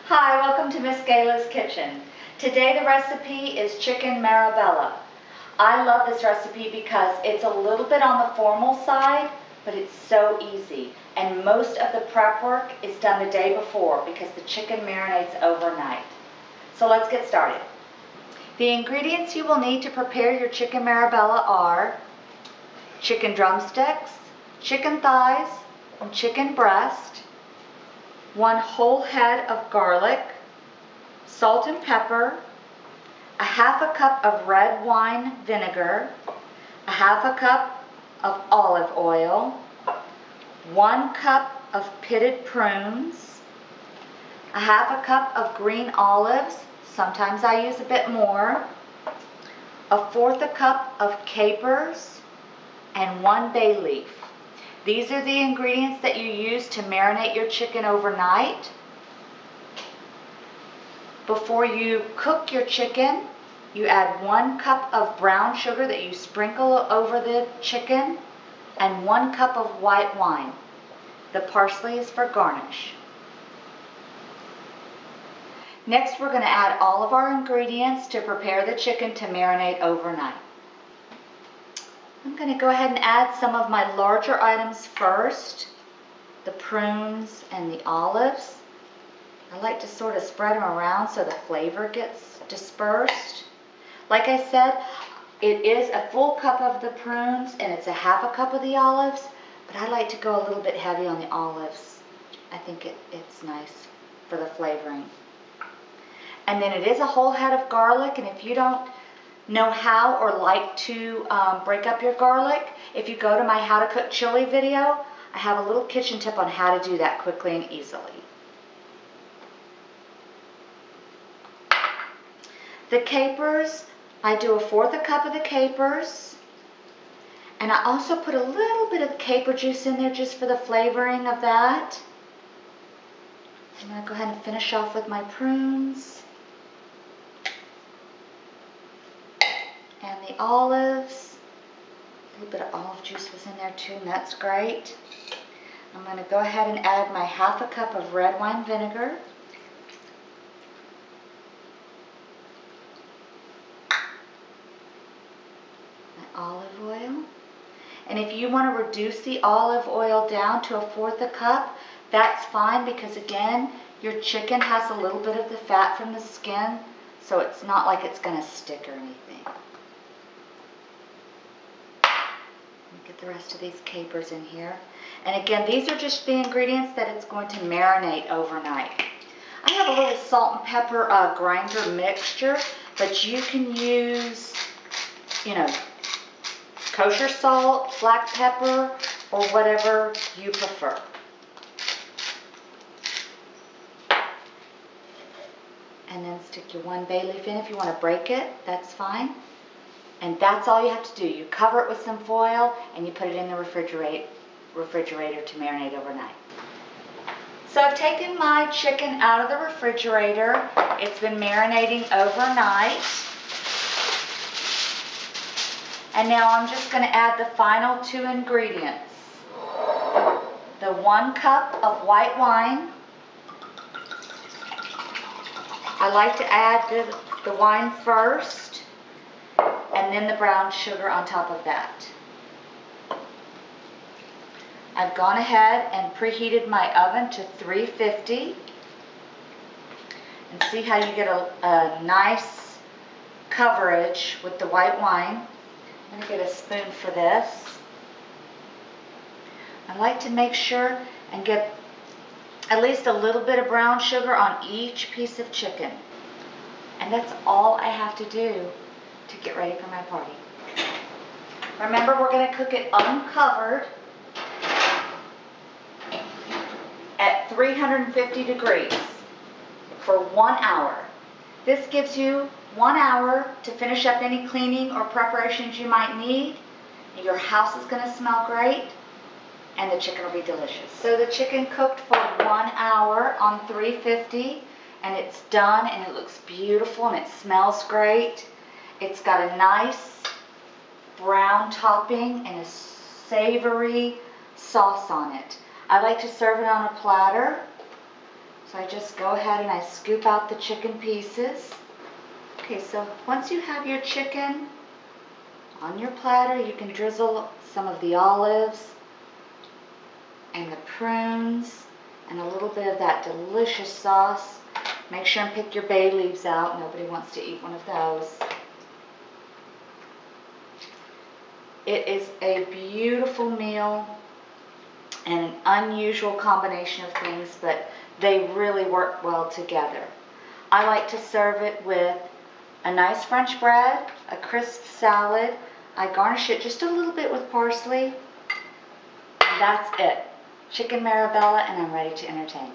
Hi, welcome to Miss Gayla's Kitchen. Today the recipe is Chicken Marbella. I love this recipe because it's a little bit on the formal side, but it's so easy. And most of the prep work is done the day before because the chicken marinates overnight. So let's get started. The ingredients you will need to prepare your Chicken Marbella are chicken drumsticks, chicken thighs, and chicken breast, 1 whole head of garlic, salt and pepper, a ½ cup of red wine vinegar, a ½ cup of olive oil, 1 cup of pitted prunes, a ½ cup of green olives, sometimes I use a bit more, 1/4 cup of capers, and 1 bay leaf. These are the ingredients that you use to marinate your chicken overnight. Before you cook your chicken, you add 1 cup of brown sugar that you sprinkle over the chicken and 1 cup of white wine. The parsley is for garnish. Next, we're going to add all of our ingredients to prepare the chicken to marinate overnight. I'm going to go ahead and add some of my larger items first, the prunes and the olives. I like to sort of spread them around so the flavor gets dispersed. Like I said, it is a full cup of the prunes and it's a ½ cup of the olives, but I like to go a little bit heavy on the olives. I think it's nice for the flavoring. And then it is a whole head of garlic, and if you don't know how or like to break up your garlic, if you go to my how to cook chili video, I have a little kitchen tip on how to do that quickly and easily. The capers, I do 1/4 cup of the capers, and I also put a little bit of caper juice in there just for the flavoring of that. I'm going to go ahead and finish off with my prunes. And the olives, a little bit of olive juice was in there too, and that's great. I'm going to go ahead and add my ½ cup of red wine vinegar. My olive oil. And if you want to reduce the olive oil down to 1/4 cup, that's fine, because again, your chicken has a little bit of the fat from the skin, so it's not like it's going to stick or anything. Get the rest of these capers in here. And again, these are just the ingredients that it's going to marinate overnight. I have a little salt and pepper grinder mixture, but you can use, kosher salt, black pepper, or whatever you prefer. And then stick your 1 bay leaf in. If you want to break it, that's fine. And that's all you have to do. You cover it with some foil and you put it in the refrigerator to marinate overnight. So I've taken my chicken out of the refrigerator. It's been marinating overnight. And now I'm just going to add the final 2 ingredients. The 1 cup of white wine. I like to add the wine first, and then the brown sugar on top of that. I've gone ahead and preheated my oven to 350. And see how you get a nice coverage with the white wine. I'm going to get a spoon for this. I like to make sure and get at least a little bit of brown sugar on each piece of chicken. And that's all I have to do to get ready for my party. Remember, we're going to cook it uncovered at 350 degrees for 1 hour. This gives you 1 hour to finish up any cleaning or preparations you might need. Your house is going to smell great, and the chicken will be delicious. So the chicken cooked for 1 hour on 350, and it's done, and it looks beautiful, and it smells great. It's got a nice brown topping and a savory sauce on it. I like to serve it on a platter. So I just go ahead and I scoop out the chicken pieces. Okay, so once you have your chicken on your platter, you can drizzle some of the olives and the prunes and a little bit of that delicious sauce. Make sure and pick your bay leaves out. Nobody wants to eat one of those. It is a beautiful meal and an unusual combination of things, but they really work well together. I like to serve it with a nice French bread, a crisp salad. I garnish it just a little bit with parsley. And that's it. Chicken Marabella, and I'm ready to entertain.